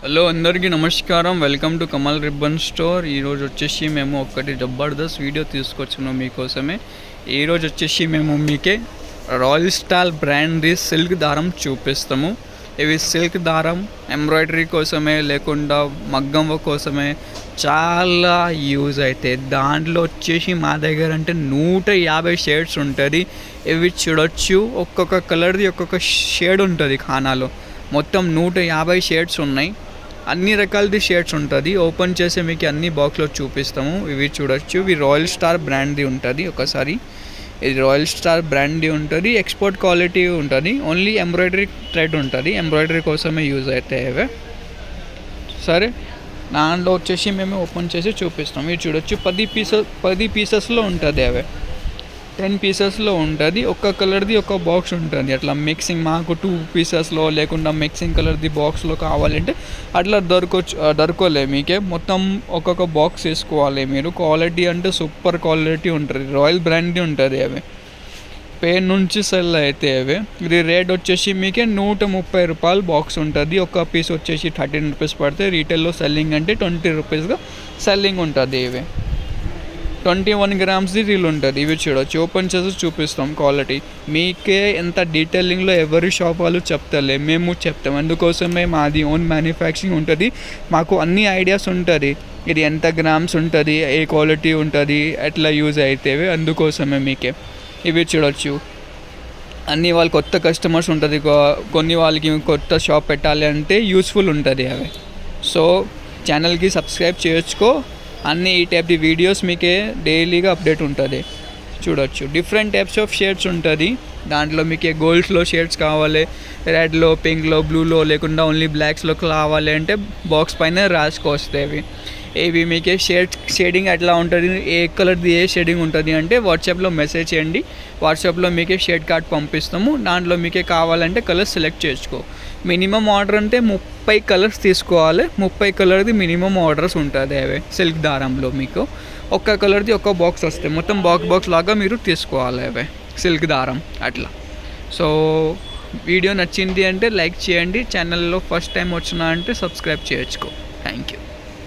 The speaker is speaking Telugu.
హలో అందరికీ నమస్కారం. Welcome to Kamal ribbon store. ఈరోజు వచ్చేసి మేము ఒకటి జబర్దస్త్ వీడియో తీసుకొచ్చున్నాం మీకోసమే. ఈరోజు వచ్చేసి మేము మీకే రాయల్ స్టాల్ బ్రాండ్ సిల్క్ దారం చూపిస్తాము. ఇవి సిల్క్ దారం ఎంబ్రాయిడరీ కోసమే లేకుండా మగ్గం కోసమే చాలా యూజ్ అవుతాయి. దాంట్లో వచ్చేసి మా దగ్గర అంటే 150 షేడ్స్ ఉంటుంది. ఇవి చూడొచ్చు, ఒక్కొక్క కలర్ది ఒక్కొక్క షేడ్ ఉంటుంది. ఖానాలో మొత్తం 150 షేడ్స్ ఉన్నాయి. అన్ని రకాలది షేడ్స్ ఉంటుంది. ఓపెన్ చేసి మీకు అన్ని బాక్స్లో చూపిస్తాము. ఇవి చూడొచ్చు, ఇవి రాయల్ స్టార్ బ్రాండ్ది ఉంటుంది. ఒకసారి ఇది రాయల్ స్టార్ బ్రాండ్ది ఉంటుంది. ఎక్స్పోర్ట్ క్వాలిటీ ఉంటుంది. ఓన్లీ ఎంబ్రాయిడరీ థ్రెడ్ ఉంటుంది. ఎంబ్రాయిడరీ కోసమే యూజ్ అవుతాయి అవి. సరే, దాంట్లో వచ్చేసి మేము ఓపెన్ చేసి చూపిస్తాం. ఇది చూడొచ్చు, 10 పీసెస్లో ఉంటుంది. అవి 10 పీసెస్లో ఉంటుంది. ఒక్క కలర్ది ఒక బాక్స్ ఉంటుంది. అట్లా మిక్సింగ్ మాకు 2 పీసెస్లో లేకుండా మిక్సింగ్ కలర్ది బాక్స్లో కావాలంటే అట్లా దొరకలే మీకే. మొత్తం ఒక్కొక్క బాక్స్ వేసుకోవాలి మీరు. క్వాలిటీ అంటే సూపర్ క్వాలిటీ ఉంటుంది. రాయల్ బ్రాండ్ది ఉంటుంది. అవి పేరు నుంచి సెల్ అయితే అవి. ఇది రేట్ వచ్చేసి మీకే 130 రూపాయలు బాక్స్ ఉంటుంది. ఒక పీస్ వచ్చేసి 13 రూపీస్ పడితే రీటైల్లో సెల్లింగ్ అంటే 20 రూపీస్గా సెల్లింగ్ ఉంటుంది. ఇవి 21 గ్రామ్స్ది రీల్ ఉంటుంది. ఇవి చూడవచ్చు, ఓపెన్ చేసి చూపిస్తాం. క్వాలిటీ మీకే ఎంత డీటెయిలింగ్లో ఎవరి షాప్ వాళ్ళు చెప్తలే, మేము చెప్తాం. అందుకోసమే మాది ఓన్ మ్యానుఫ్యాక్చరింగ్ ఉంటుంది. మాకు అన్ని ఐడియాస్ ఉంటుంది. ఇది ఎంత గ్రామ్స్ ఉంటుంది, ఏ క్వాలిటీ ఉంటుంది, ఎట్లా యూజ్ అవుతాయి. అందుకోసమే మీకే ఇవి చూడవచ్చు. అన్ని వాళ్ళు కొత్త కస్టమర్స్ ఉంటుంది. కొన్ని వాళ్ళకి కొత్త షాప్ పెట్టాలి అంటే యూస్ఫుల్ ఉంటుంది అవి. సో ఛానల్కి సబ్స్క్రైబ్ చేసుకో. అన్ని ఈ టైప్ది వీడియోస్ మీకే డైలీగా అప్డేట్ ఉంటుంది. చూడొచ్చు, డిఫరెంట్ టైప్స్ ఆఫ్ షేడ్స్ ఉంటుంది. దాంట్లో మీకే గోల్డ్స్లో షేడ్స్ కావాలి, రెడ్లో, పింక్లో, బ్లూలో లేకుండా ఓన్లీ బ్లాక్స్లో కావాలి అంటే బాక్స్ పైన రాసుకొస్తాయి. ఇవి మీకే షేడింగ్ ఎట్లా ఉంటుంది, ఏ కలర్ది ఏ షేడింగ్ ఉంటుంది అంటే వాట్సాప్లో మెసేజ్ చేయండి. వాట్సాప్లో మీకే షేడ్ కార్డ్ పంపిస్తాము. దాంట్లో మీకే కావాలంటే కలర్స్ సెలెక్ట్ చేసుకో. మినిమం ఆర్డర్ అంటే 30 కలర్స్ తీసుకోవాలి. 30 కలర్ది మినిమం ఆర్డర్స్ ఉంటుంది. అవి సిల్క్ దారంలో మీకు ఒక్క కలర్ది ఒక్క బాక్స్ వస్తాయి. మొత్తం బాక్స్ లాగా మీరు తీసుకోవాలి అవి సిల్క్ దారం అట్లా. సో వీడియో నచ్చింది అంటే లైక్ చేయండి. ఛానల్లో ఫస్ట్ టైం వచ్చినా అంటే సబ్స్క్రైబ్ చేసుకో. Thank you.